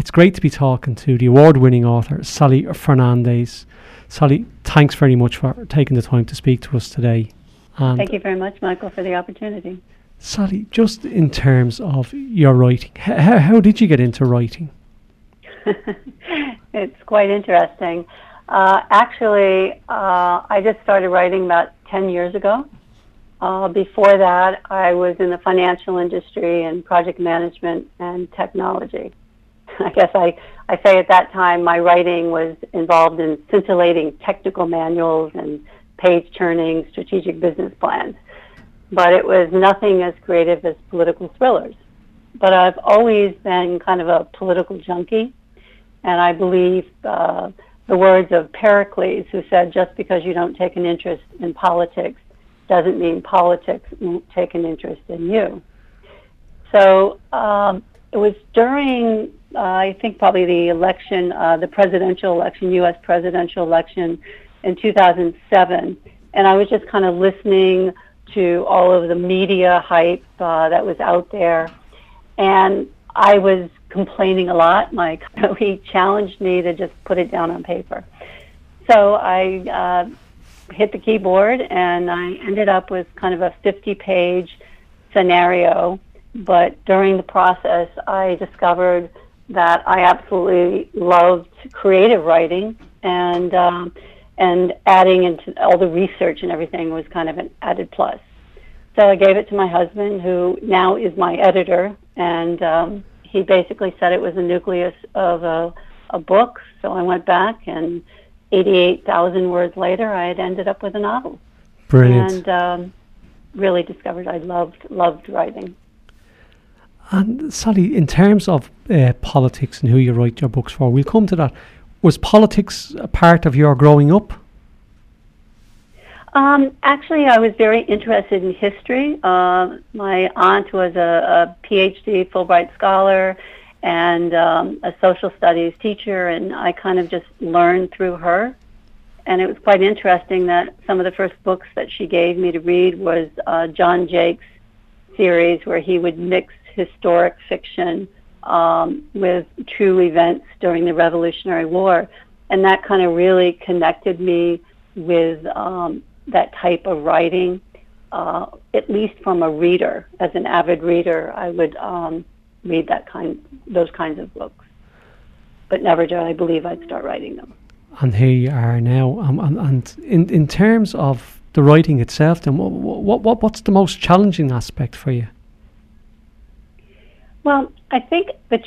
It's great to be talking to the award-winning author, Sally Fernandez. Sally, thanks very much for taking the time to speak to us today. And thank you very much, Michael, for the opportunity. Sally, just in terms of your writing, how did you get into writing? It's quite interesting. Actually, I just started writing about 10 years ago. Before that, I was in the financial industry and project management and technology. I guess I say at that time my writing was involved in scintillating technical manuals and page-turning strategic business plans. But it was nothing as creative as political thrillers. But I've always been kind of a political junkie, and I believe the words of Pericles, who said, just because you don't take an interest in politics doesn't mean politics won't take an interest in you. So it was during, I think probably the election, the presidential election, U.S. presidential election in 2007, and I was just kind of listening to all of the media hype that was out there, and I was complaining a lot. Mike, he challenged me to just put it down on paper. So I hit the keyboard, and I ended up with kind of a 50-page scenario. But during the process, I discovered that I absolutely loved creative writing, and adding into all the research and everything was kind of an added plus. So I gave it to my husband, who now is my editor, and he basically said it was the nucleus of a book. So I went back, and 88,000 words later, I had ended up with a novel. Brilliant. And really discovered I loved writing. And Sally, in terms of politics and who you write your books for, we'll come to that. Was politics a part of your growing up? Actually, I was very interested in history. My aunt was a PhD Fulbright scholar and a social studies teacher, and I kind of just learned through her. And it was quite interesting that some of the first books that she gave me to read was John Jake's series, where he would mix historic fiction with true events during the Revolutionary War. And that kind of really connected me with that type of writing, at least from a reader. As an avid reader, I would read those kinds of books. But never did I believe I'd start writing them. And here you are now. And in terms of the writing itself, then what's the most challenging aspect for you? Well, I think the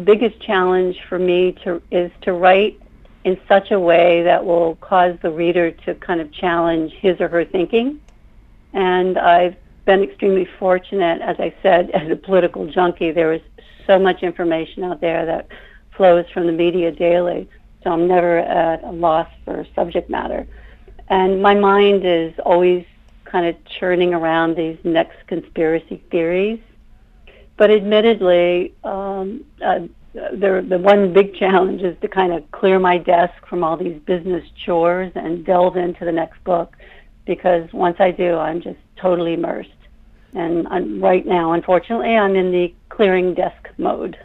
biggest challenge for me is to write in such a way that will cause the reader to kind of challenge his or her thinking. And I've been extremely fortunate, as I said, as a political junkie. There is so much information out there that flows from the media daily, so I'm never at a loss for subject matter. And my mind is always kind of churning around these next conspiracy theories. But admittedly, the one big challenge is to kind of clear my desk from all these business chores and delve into the next book, because once I do, I'm just totally immersed. And right now, unfortunately, I'm in the clearing desk mode.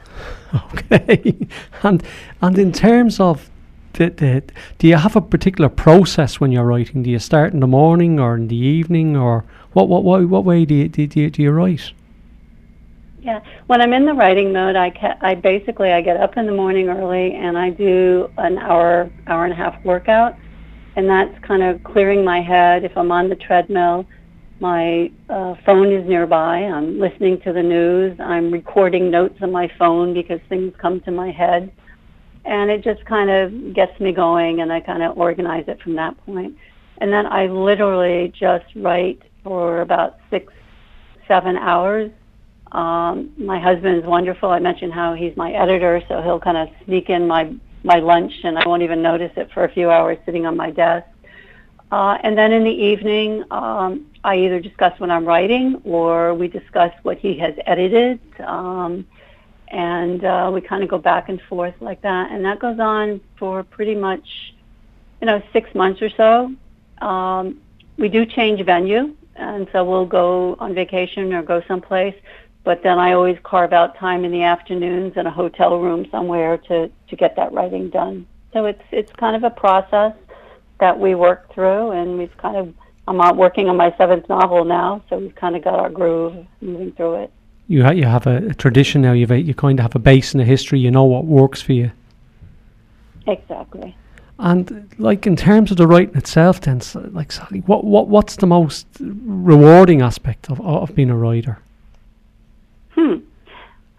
Okay. And in terms of do you have a particular process when you're writing? Do you start in the morning or in the evening, or what way do you write? Yeah, when I'm in the writing mode, I get up in the morning early, and I do an hour and a half workout, and that's kind of clearing my head. If I'm on the treadmill, my phone is nearby. I'm listening to the news. I'm recording notes on my phone because things come to my head, and it just kind of gets me going, and I kind of organize it from that point. And then I literally just write for about 6-7 hours. My husband is wonderful. I mentioned how he's my editor, so he'll kind of sneak in my lunch, and I won't even notice it for a few hours sitting on my desk. And then in the evening, I either discuss what I'm writing, or we discuss what he has edited, and we kind of go back and forth like that. And that goes on for pretty much, 6 months or so. We do change venue, and so we'll go on vacation or go someplace. but then I always carve out time in the afternoons in a hotel room somewhere to get that writing done. So it's kind of a process that we work through, and I'm out working on my 7th novel now, so we've kind of got our groove moving through it. You have a tradition now. You kind of have a base in a history. You know what works for you. Exactly. And like in terms of the writing itself, then, like Sally, what's the most rewarding aspect of being a writer?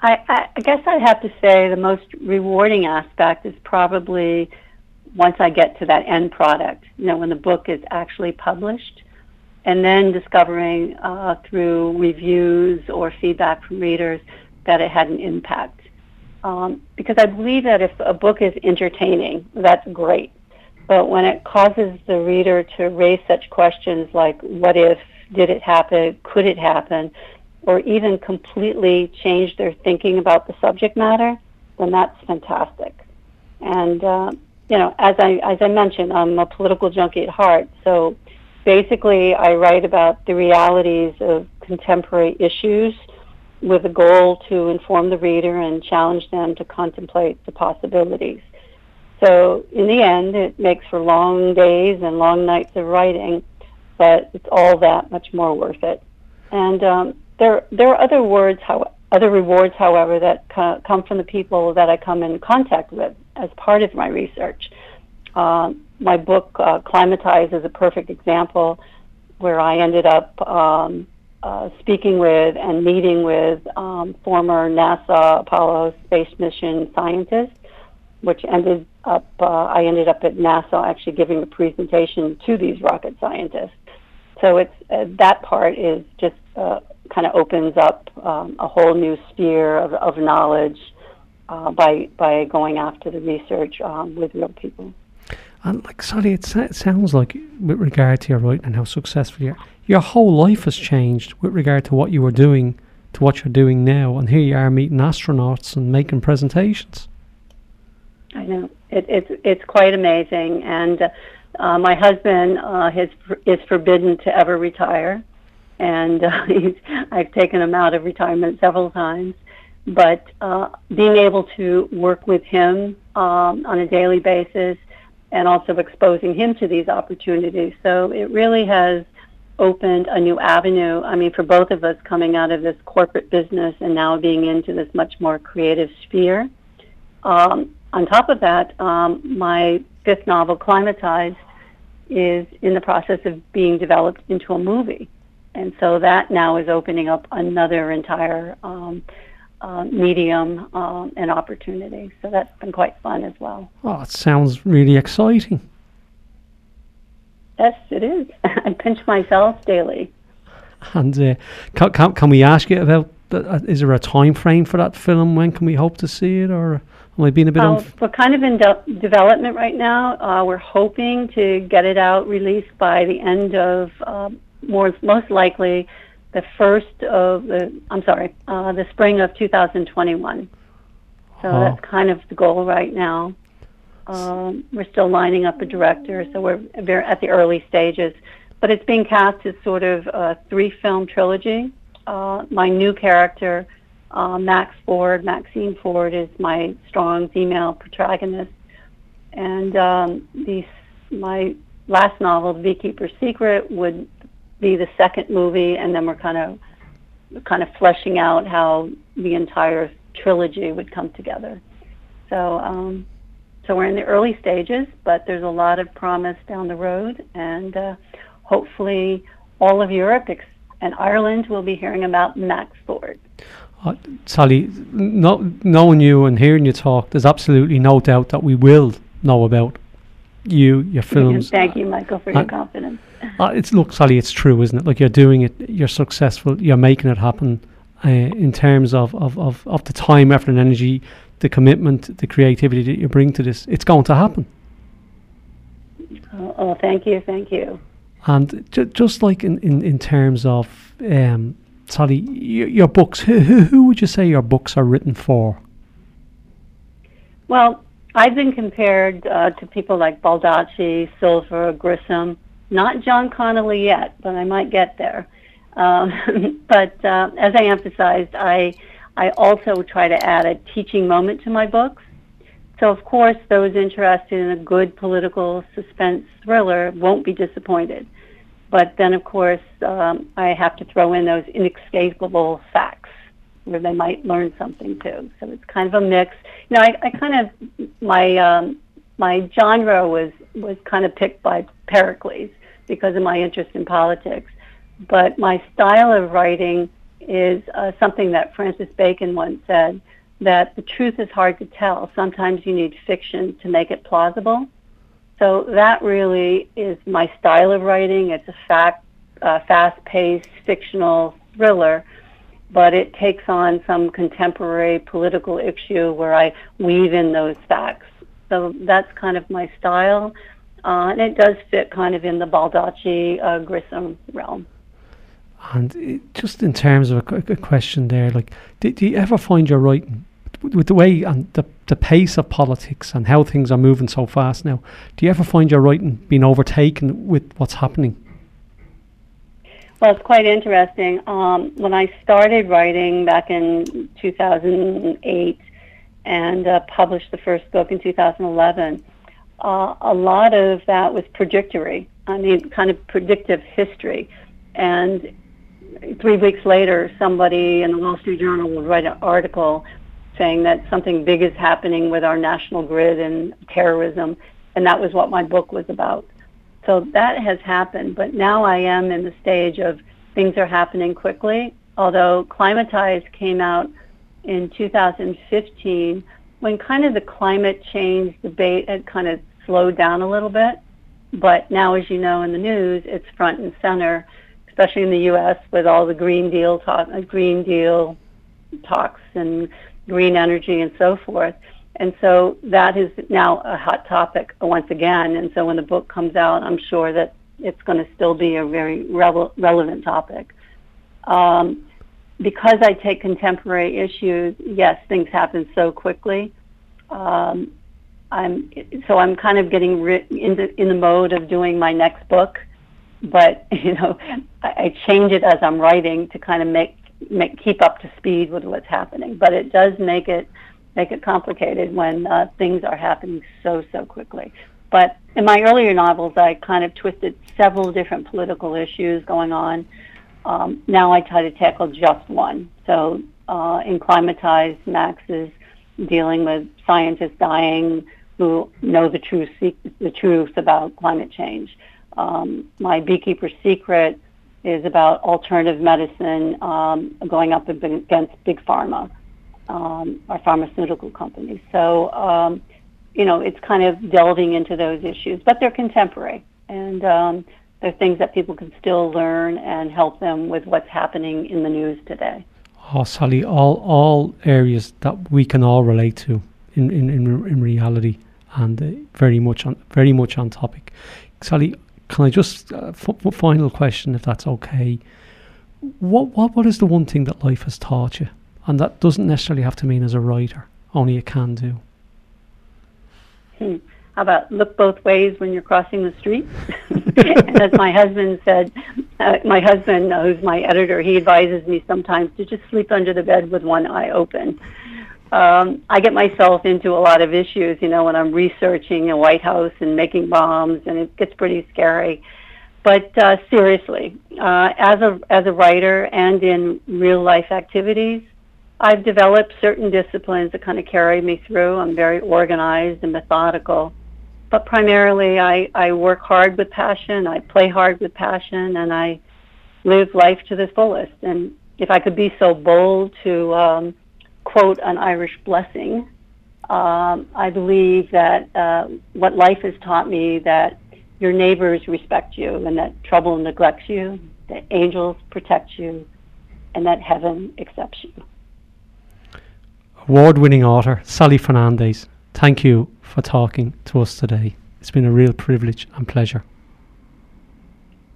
I guess I'd have to say the most rewarding aspect is probably once I get to that end product, when the book is actually published, and then discovering through reviews or feedback from readers that it had an impact. Because I believe that if a book is entertaining, that's great. But when it causes the reader to raise such questions like, what if, did it happen, could it happen, or even completely change their thinking about the subject matter, then that's fantastic. And, as I mentioned, I'm a political junkie at heart. So basically, I write about the realities of contemporary issues with a goal to inform the reader and challenge them to contemplate the possibilities. So in the end, it makes for long days and long nights of writing, but it's all that much more worth it. And there are other rewards, however, that come from the people that I come in contact with as part of my research. My book, Climatize, is a perfect example where I ended up speaking with and meeting with former NASA Apollo space mission scientists, which I ended up at NASA actually giving a presentation to these rocket scientists. So it's that part is just kind of opens up a whole new sphere of knowledge by going after the research with real people. And like, sorry, it sounds like with regard to your writing and how successful you are, your whole life has changed with regard to what you were doing to what you're doing now. And here you are meeting astronauts and making presentations. I know. It's quite amazing. And my husband is forbidden to ever retire. And I've taken him out of retirement several times. But being able to work with him on a daily basis and also exposing him to these opportunities. So it really has opened a new avenue, for both of us coming out of this corporate business and now being into this much more creative sphere. On top of that, my 5th novel, Climatize, is in the process of being developed into a movie. And so that now is opening up another entire medium and opportunity. So that's been quite fun as well. Oh, it sounds really exciting. Yes, it is. I pinch myself daily. And can we ask you about, is there a time frame for that film? When can we hope to see it? Or am I being a bit we're kind of in development right now. We're hoping to get it out, released by the end of, most likely, the spring of 2021. So that's kind of the goal right now. We're still lining up a director, so we're at the early stages. But it's being cast as sort of a 3-film trilogy. My new character, Maxine Ford, is my strong female protagonist. And my last novel, The Beekeeper's Secret, would be the second movie, and then we're kind of fleshing out how the entire trilogy would come together. So we're in the early stages, but there's a lot of promise down the road, and hopefully all of Europe and Ireland will be hearing about Max Ford. Sally, knowing you and hearing you talk, there's absolutely no doubt that we will know about you, your films. Thank you, Michael, for your confidence. Look, Sally, it's true, isn't it? Like, you're doing it, you're successful, you're making it happen in terms of the time, effort and energy, the commitment, the creativity that you bring to this. It's going to happen. Oh, thank you. And just like in terms of, Sally, your books, who would you say your books are written for? Well, I've been compared to people like Baldacci, Silver, Grissom, not John Connolly yet, but I might get there. But as I emphasized, I also try to add a teaching moment to my books. So, of course, those interested in a good political suspense thriller won't be disappointed. But then, of course, I have to throw in those inescapable facts where they might learn something too. So it's kind of a mix. You know, I kind of, my genre was kind of picked by Pericles because of my interest in politics. But my style of writing is something that Francis Bacon once said, that the truth is hard to tell. Sometimes you need fiction to make it plausible. So that really is my style of writing. It's a fast-paced fictional thriller, but it takes on some contemporary political issue where I weave in those facts. So that's kind of my style, and it does fit kind of in the Baldacci Grissom realm. And just in terms of a question there, like, do you ever find your writing, with the way and the pace of politics and how things are moving so fast now, do you ever find your writing being overtaken with what's happening? Well, it's quite interesting. When I started writing back in 2008 and published the first book in 2011, a lot of that was predictory. I mean, kind of predictive history. And 3 weeks later, somebody in the Wall Street Journal would write an article saying that something big is happening with our national grid and terrorism, and that was what my book was about. So that has happened, but now I am in the stage of things are happening quickly, although Climatized came out in 2015 when kind of the climate change debate had kind of slowed down a little bit. But now, as you know, in the news, it's front and center, especially in the U.S. with all the Green Deal talks and green energy and so forth. And so that is now a hot topic once again. And so when the book comes out, I'm sure that it's going to still be a very relevant topic. Because I take contemporary issues, yes, things happen so quickly. I'm kind of getting in the mode of doing my next book, but you know, I change it as I'm writing to kind of keep up to speed with what's happening. But it does make it complicated when things are happening so quickly. But in my earlier novels, I kind of twisted several different political issues going on. Now I try to tackle just one. So in Climatized, Max is dealing with scientists dying who know the truth about climate change. My Beekeeper's Secret is about alternative medicine going up against Big Pharma, our pharmaceutical companies. So, you know, it's kind of delving into those issues, but they're contemporary, and they're things that people can still learn and help them with what's happening in the news today. Oh, Sally, all areas that we can all relate to in reality, and very much on topic. Sally, can I just final question, if that's okay? What is the one thing that life has taught you, and that doesn't necessarily have to mean as a writer, only it can do? How about look both ways when you're crossing the street? And as my husband said, my husband, who's my editor, he advises me sometimes to just sleep under the bed with one eye open. I get myself into a lot of issues, you know, when I'm researching a White House and making bombs, and it gets pretty scary. But seriously, as a writer and in real life activities, I've developed certain disciplines that kind of carry me through. I'm very organized and methodical. But primarily, I work hard with passion, I play hard with passion, and I live life to the fullest. And if I could be so bold to quote an Irish blessing, I believe that what life has taught me, that your neighbors respect you, and that trouble neglects you, that angels protect you, and that heaven accepts you. Award-winning author Sally Fernandez, thank you for talking to us today. It's been a real privilege and pleasure.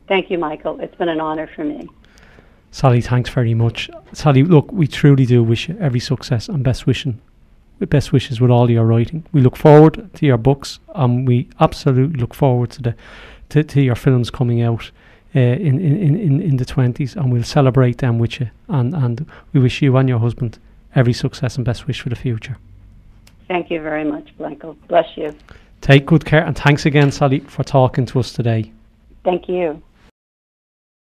Thank you, Michael. It's been an honor for me. Sally, thanks very much. Sally, look, we truly do wish you every success and best wishes with all your writing. We look forward to your books, and we absolutely look forward to your films coming out in the 20s, and we'll celebrate them with you. And we wish you and your husband every success and best wish for the future. Thank you very much, Blanco. Bless you. Take good care, and thanks again, Sally, for talking to us today. Thank you.